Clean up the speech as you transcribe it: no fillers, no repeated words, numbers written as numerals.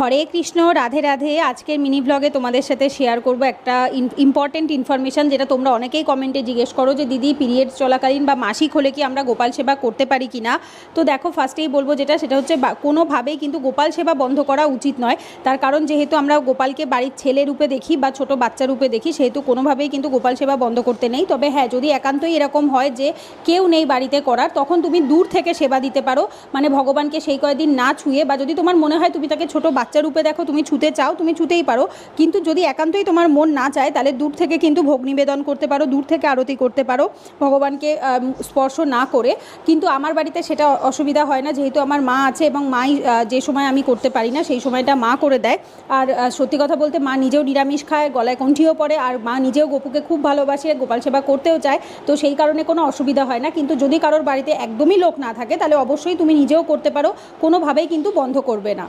হরে কৃষ্ণ, রাধে রাধে। আজকের মিনি ব্লগে তোমাদের সাথে শেয়ার করব একটা ইম্পর্টেন্ট ইনফরমেশান, যেটা তোমরা অনেকেই কমেন্টে জিজ্ঞেস করো যে দিদি পিরিয়ডস চলাকালীন বা মাসিক হলে কি আমরা গোপাল সেবা করতে পারি কি না। তো দেখো, ফার্স্টেই বলবো সেটা হচ্ছে কোনোভাবেই কিন্তু গোপাল সেবা বন্ধ করা উচিত নয়। তার কারণ যেহেতু আমরা গোপালকে বাড়ির ছেলে রূপে দেখি বা ছোট বাচ্চা রূপে দেখি, সেহেতু কোনোভাবেই কিন্তু গোপাল সেবা বন্ধ করতে নেই। তবে হ্যাঁ, যদি একান্তই এরকম হয় যে কেউ নেই বাড়িতে করার, তখন তুমি দূর থেকে সেবা দিতে পারো। মানে ভগবানকে সেই কয়েকদিন না ছুঁয়ে, বা যদি তোমার মনে হয় তুমি তাকে ছোট বাচ্চা রূপে দেখো, তুমি ছুঁতে চাও, তুমি ছুঁতেই পারো। কিন্তু যদি একান্তই তোমার মন না চায়, তাহলে দূর থেকে কিন্তু ভোগ নিবেদন করতে পারো, দূর থেকে আরতি করতে পারো ভগবানকে স্পর্শ না করে। কিন্তু আমার বাড়িতে সেটা অসুবিধা হয় না, যেহেতু আমার মা আছে এবং মাই যে সময় আমি করতে পারি না সেই সময়টা মা করে দেয়। আর সত্যি কথা বলতে, মা নিজেও নিরামিষ খায়, গলায় কণ্ঠিও পরে, আর মা নিজেও গোপুকে খুব ভালোবাসে, গোপাল সেবা করতেও চায়। তো সেই কারণে কোনো অসুবিধা হয় না। কিন্তু যদি কারোর বাড়িতে একদমই লোক না থাকে, তাহলে অবশ্যই তুমি নিজেও করতে পারো, কোনোভাবেই কিন্তু বন্ধ করবে না।